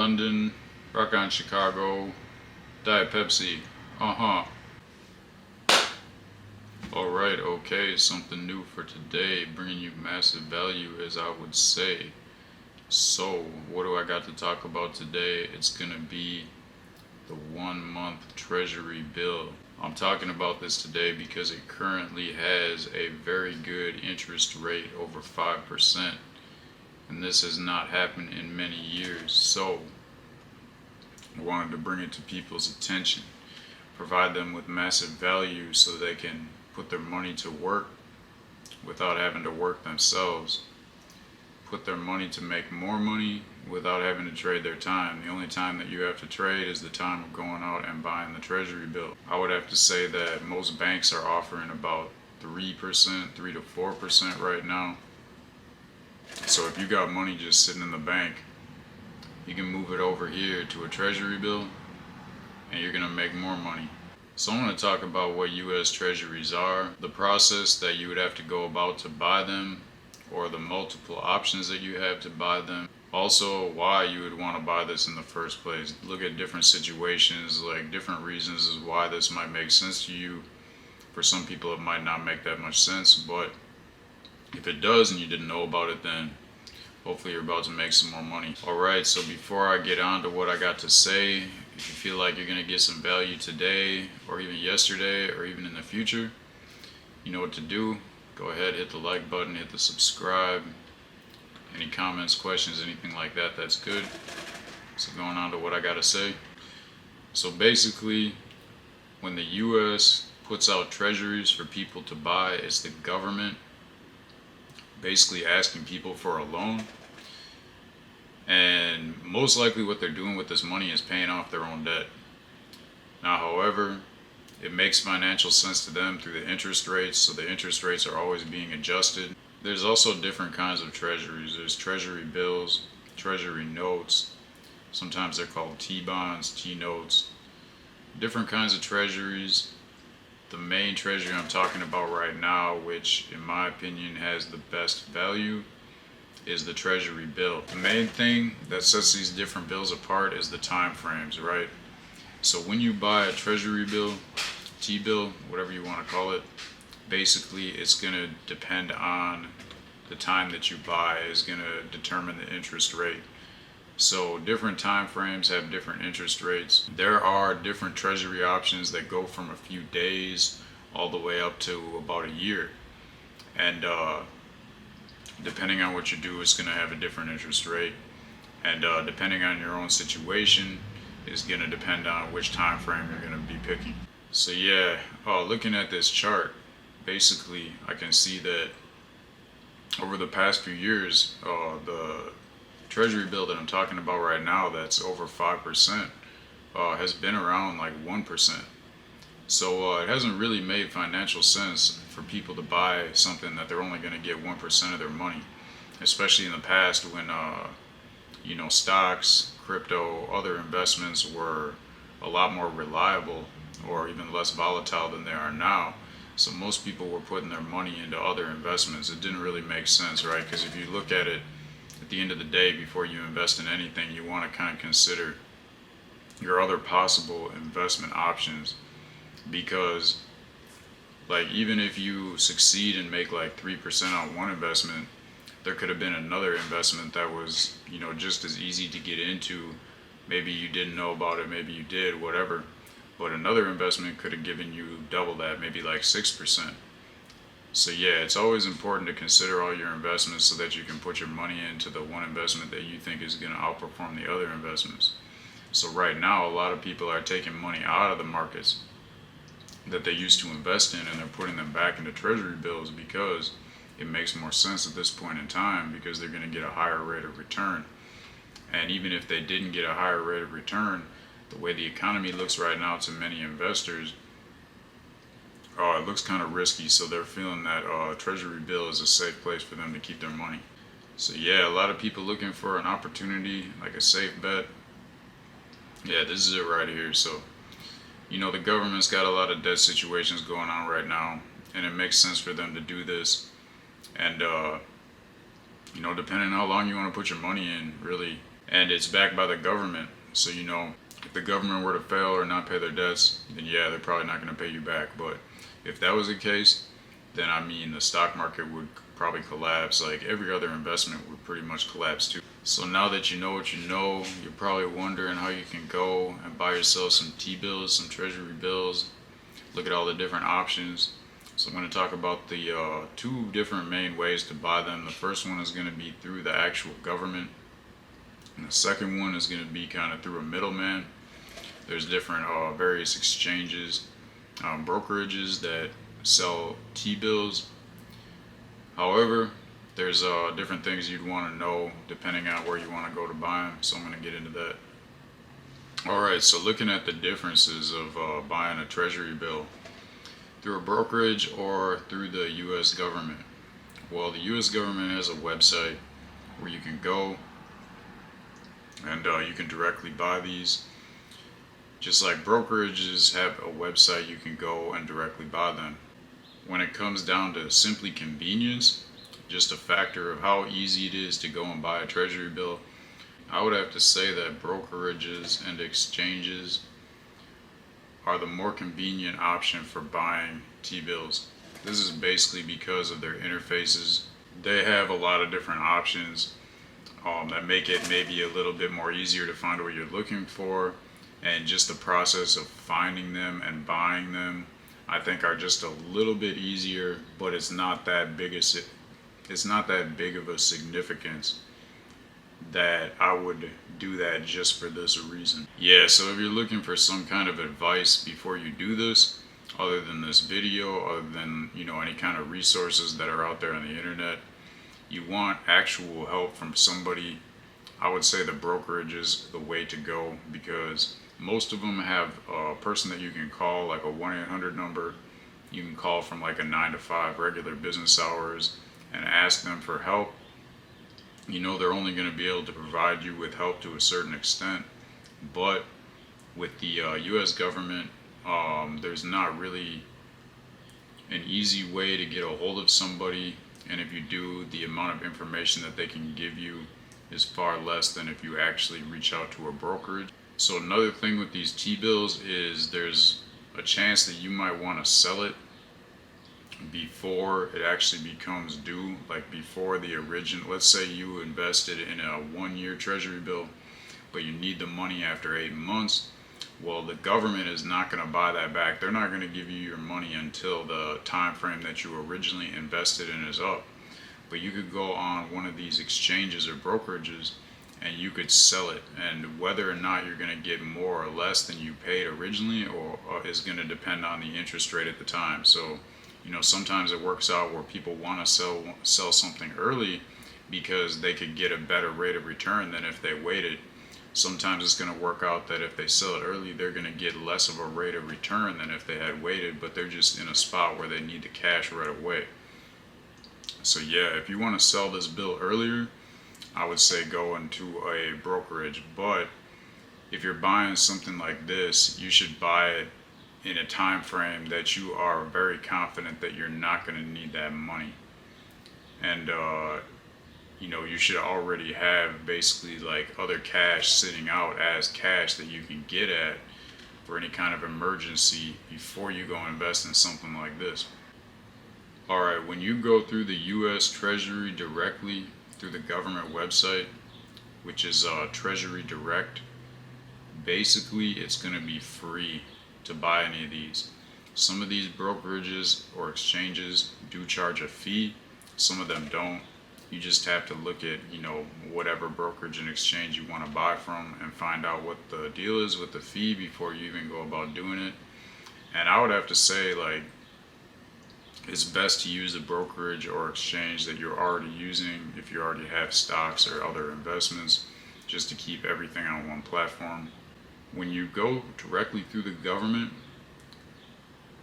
London, rock on Chicago, Diet Pepsi, Alright, okay, something new for today, bringing you massive value as I would say. So, what do I got to talk about today? It's gonna be the 1 month Treasury bill. I'm talking about this today because it currently has a very good interest rate over 5%. And this has not happened in many years. So, I wanted to bring it to people's attention, provide them with massive value so they can put their money to work without having to work themselves. Put their money to make more money without having to trade their time. The only time that you have to trade is the time of going out and buying the Treasury bill. I would have to say that most banks are offering about 3%, 3 to 4% right now. So if you got money just sitting in the bank, you can move it over here to a Treasury bill and you're gonna make more money. So I'm going to talk about what U.S. Treasuries are, the process that you would have to go about to buy them, or the multiple options that you have to buy them. Also, why you would want to buy this in the first place. Look at different situations, like different reasons as why this might make sense to you. For some people it might not make that much sense, but if it does and you didn't know about it, then hopefully you're about to make some more money. Alright, so before I get on to what I got to say, if you feel like you're going to get some value today, or even yesterday, or even in the future, you know what to do. Go ahead, hit the like button, hit the subscribe. Any comments, questions, anything like that, that's good. So going on to what I got to say. So basically, when the U.S. puts out treasuries for people to buy, it's the government basically asking people for a loan. And most likely what they're doing with this money is paying off their own debt. Now, however, it makes financial sense to them through the interest rates, so the interest rates are always being adjusted. There's also different kinds of treasuries. There's treasury bills, treasury notes. Sometimes they're called T-bonds, T-notes. Different kinds of treasuries. The main treasury I'm talking about right now, which in my opinion has the best value, is the Treasury bill. The main thing that sets these different bills apart is the time frames, right? So when you buy a Treasury bill, T-bill, whatever you want to call it, basically it's going to depend on the time that you buy is going to determine the interest rate. So different time frames have different interest rates. There are different Treasury options that go from a few days all the way up to about a year. And depending on what you do, it's going to have a different interest rate. And depending on your own situation, is going to depend on which time frame you're going to be picking. So yeah, looking at this chart, basically I can see that over the past few years, the Treasury bill that I'm talking about right now that's over 5% has been around like 1%. So it hasn't really made financial sense for people to buy something that they're only going to get 1% of their money, especially in the past when stocks, crypto, other investments were a lot more reliable or even less volatile than they are now. So most people were putting their money into other investments. It didn't really make sense, right? Because if you look at it, at the end of the day, before you invest in anything, you want to kind of consider your other possible investment options. Because like even if you succeed and make like 3% on one investment, there could have been another investment that was, just as easy to get into. Maybe you didn't know about it, maybe you did, whatever. But another investment could have given you double that, maybe like 6%. So yeah, it's always important to consider all your investments so that you can put your money into the one investment that you think is going to outperform the other investments. So right now, a lot of people are taking money out of the markets that they used to invest in and they're putting them back into Treasury bills because it makes more sense at this point in time because they're going to get a higher rate of return. And even if they didn't get a higher rate of return, the way the economy looks right now to many investors, it looks kind of risky, so they're feeling that Treasury bill is a safe place for them to keep their money. So yeah, a lot of people looking for an opportunity, like a safe bet. Yeah, this is it right here. So, the government's got a lot of debt situations going on right now, and it makes sense for them to do this. And, depending on how long you want to put your money in, really, and it's backed by the government. So, if the government were to fail or not pay their debts, then yeah, they're probably not going to pay you back. But if that was the case, then I mean, the stock market would probably collapse. Like every other investment would pretty much collapse too. So now that you know what you know, you're probably wondering how you can go and buy yourself some T-bills, some Treasury bills, look at all the different options. So I'm going to talk about the two different main ways to buy them. The first one is going to be through the actual government, and the second one is going to be kind of through a middleman. There's different various exchanges, brokerages that sell T-bills. However, there's different things you'd want to know depending on where you want to go to buy them. So I'm going to get into that. Alright, so looking at the differences of buying a Treasury bill through a brokerage or through the U.S. government. Well, the U.S. government has a website where you can go and you can directly buy these. Just like brokerages have a website, you can go and directly buy them. When it comes down to simply convenience, just a factor of how easy it is to go and buy a Treasury bill, I would have to say that brokerages and exchanges are the more convenient option for buying T-bills. This is basically because of their interfaces. They have a lot of different options that make it maybe a little bit more easier to find what you're looking for, and just the process of finding them and buying them, I think, are just a little bit easier, but it's not that big of a significance that I would do that just for this reason. Yeah, so if you're looking for some kind of advice before you do this, other than this video, other than, any kind of resources that are out there on the internet, you want actual help from somebody, I would say the brokerage is the way to go, because most of them have a person that you can call, like a 1-800 number. You can call from like a 9 to 5 regular business hours and ask them for help. They're only going to be able to provide you with help to a certain extent. But with the U.S. government, there's not really an easy way to get a hold of somebody. And if you do, the amount of information that they can give you is far less than if you actually reach out to a brokerage. So another thing with these T-bills is there's a chance that you might want to sell it before it actually becomes due, like before the original. Let's say you invested in a 1-year Treasury bill, but you need the money after 8 months. Well, the government is not going to buy that back. They're not going to give you your money until the time frame that you originally invested in is up. But you could go on one of these exchanges or brokerages and you could sell it, and whether or not you're going to get more or less than you paid originally or is going to depend on the interest rate at the time. So sometimes it works out where people want to sell something early because they could get a better rate of return than if they waited. Sometimes it's going to work out that if they sell it early, they're going to get less of a rate of return than if they had waited, but they're just in a spot where they need the cash right away. So yeah, if you want to sell this bill earlier, I would say go into a brokerage. But if you're buying something like this, you should buy it in a time frame that you are very confident that you're not going to need that money. And you should already have basically like other cash sitting out as cash that you can get at for any kind of emergency before you go invest in something like this. Alright, when you go through the U.S. Treasury directly through the government website, which is Treasury Direct, basically it's going to be free to buy any of these. Some of these brokerages or exchanges do charge a fee, some of them don't. You just have to look at, whatever brokerage and exchange you want to buy from and find out what the deal is with the fee before you even go about doing it. And I would have to say, like, it's best to use a brokerage or exchange that you're already using if you already have stocks or other investments, just to keep everything on one platform. When you go directly through the government,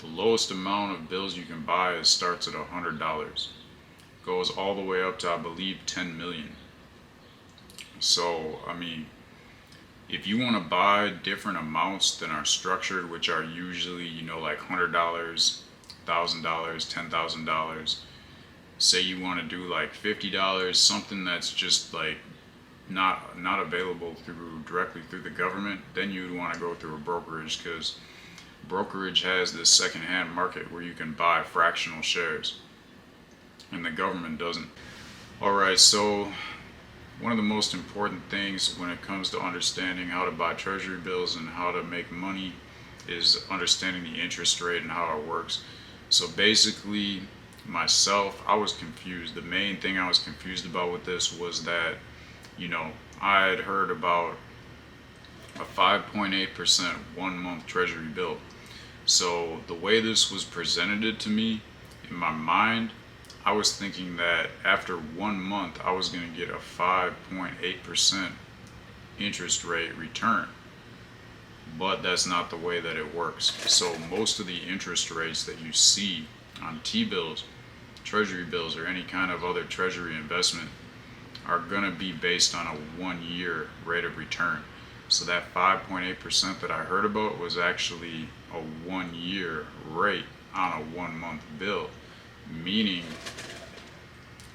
the lowest amount of bills you can buy starts at $100. Goes all the way up to, I believe, 10 million. So, if you want to buy different amounts than are structured, which are usually, like $100, $1,000, $10,000, say you want to do like $50, something that's just like, not available directly through the government, then you'd want to go through a brokerage, because brokerage has this secondhand market where you can buy fractional shares, and the government doesn't. All right, so one of the most important things when it comes to understanding how to buy treasury bills and how to make money is understanding the interest rate and how it works. So basically, myself, I was confused. The main thing I was confused about with this was that, I had heard about a 5.8% 1-month treasury bill. So the way this was presented to me, in my mind, I was thinking that after 1 month I was going to get a 5.8% interest rate return. But that's not the way that it works. So most of the interest rates that you see on T-bills, treasury bills, or any kind of other treasury investment are going to be based on a 1-year rate of return. So that 5.8% that I heard about was actually a 1-year rate on a 1-month bill, meaning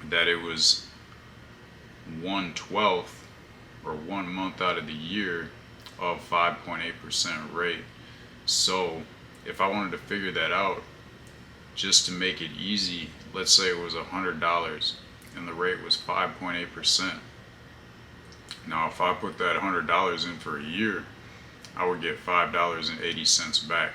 that it was 1/12 or 1 month out of the year of 5.8% rate. So if I wanted to figure that out, just to make it easy, let's say it was $100 and the rate was 5.8%. Now if I put that $100 in for a year, I would get $5.80 back.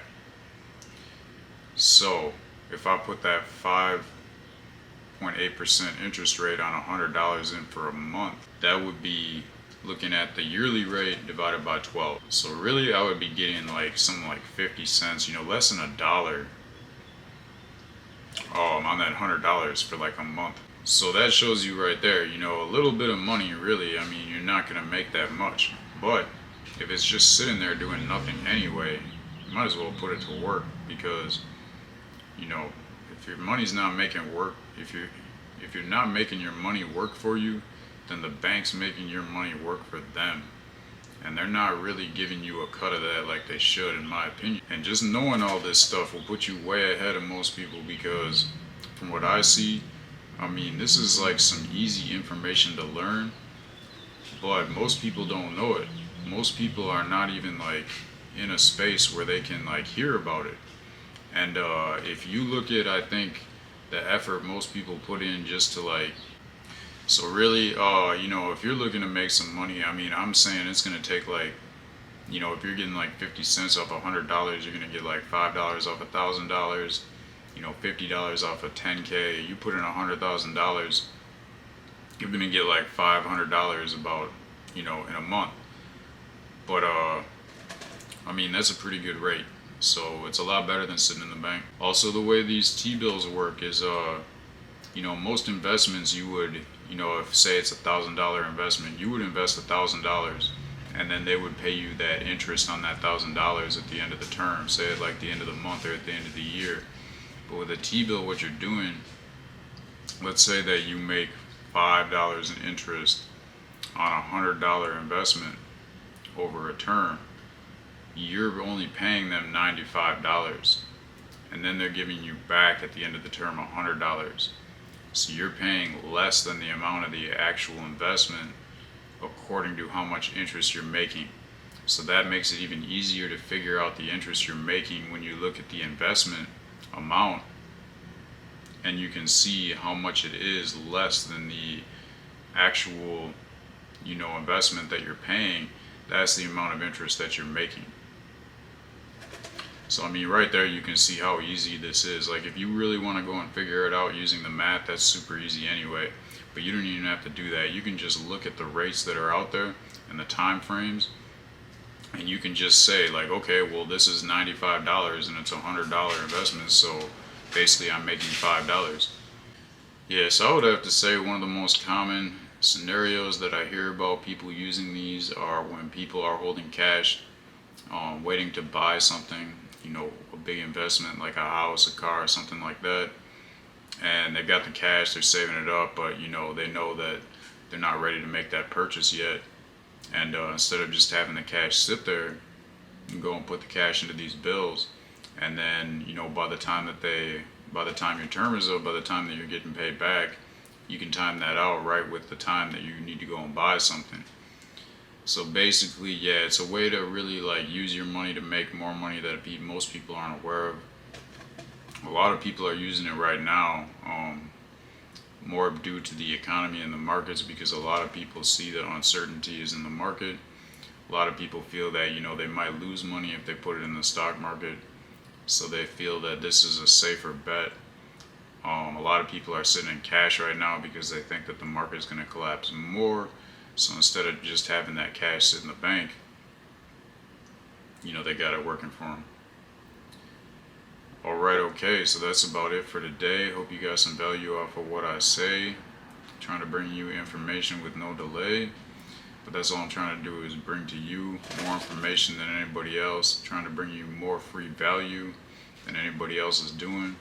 So if I put that 5.8% interest rate on $100 in for a month, that would be looking at the yearly rate divided by 12. So really I would be getting like something like 50 cents, less than $1 on that $100 for like a month. So that shows you right there, a little bit of money really. I mean, you're not going to make that much. But if it's just sitting there doing nothing anyway, you might as well put it to work, because, if your money's not making work, if you're not making your money work for you, then the bank's making your money work for them. And they're not really giving you a cut of that like they should, in my opinion. And just knowing all this stuff will put you way ahead of most people, because from what I see, I mean, this is like some easy information to learn, but most people don't know it. Most people are not even like in a space where they can like hear about it. And if you look at, I think, the effort most people put in just to like, so really, if you're looking to make some money, I mean, I'm saying it's going to take like, if you're getting like 50 cents off $100, you're going to get like $5 off $1,000, $50 off of 10K. You put in $100,000, you're going to get like $500 about, in a month. But, I mean, that's a pretty good rate. So it's a lot better than sitting in the bank. Also, the way these T-bills work is, most investments you would, if say it's $1,000 investment, you would invest $1,000, and then they would pay you that interest on that $1,000 at the end of the term, say at like the end of the month or at the end of the year. But with a T-bill, what you're doing, let's say that you make $5 in interest on a $100 investment over a term, you're only paying them $95, and then they're giving you back at the end of the term $100. So you're paying less than the amount of the actual investment according to how much interest you're making. So that makes it even easier to figure out the interest you're making when you look at the investment amount, and you can see how much it is less than the actual, investment that you're paying. That's the amount of interest that you're making. So I mean, right there you can see how easy this is. Like if you really want to go and figure it out using the math, that's super easy anyway. But you don't even have to do that. You can just look at the rates that are out there and the time frames, and you can just say like, okay, well this is $95 and it's a $100 investment, so basically I'm making $5. Yeah, so I would have to say one of the most common scenarios that I hear about people using these are when people are holding cash, waiting to buy something, a big investment like a house, a car, something like that. And they've got the cash, they're saving it up, but they know that they're not ready to make that purchase yet. And instead of just having the cash sit there, you go and put the cash into these bills. And then, by the time your term is up, by the time that you're getting paid back, you can time that out right with the time that you need to go and buy something. So basically, yeah, it's a way to really like use your money to make more money that most people aren't aware of. A lot of people are using it right now, more due to the economy and the markets, because a lot of people see that uncertainty is in the market. A lot of people feel that, they might lose money if they put it in the stock market. So they feel that this is a safer bet. A lot of people are sitting in cash right now because they think that the market is going to collapse more. So instead of just having that cash sit in the bank, they got it working for them. Alright, okay, so that's about it for today. Hope you got some value off of what I say. Trying to bring you information with no delay. But that's all I'm trying to do, is bring to you more information than anybody else. Trying to bring you more free value than anybody else is doing.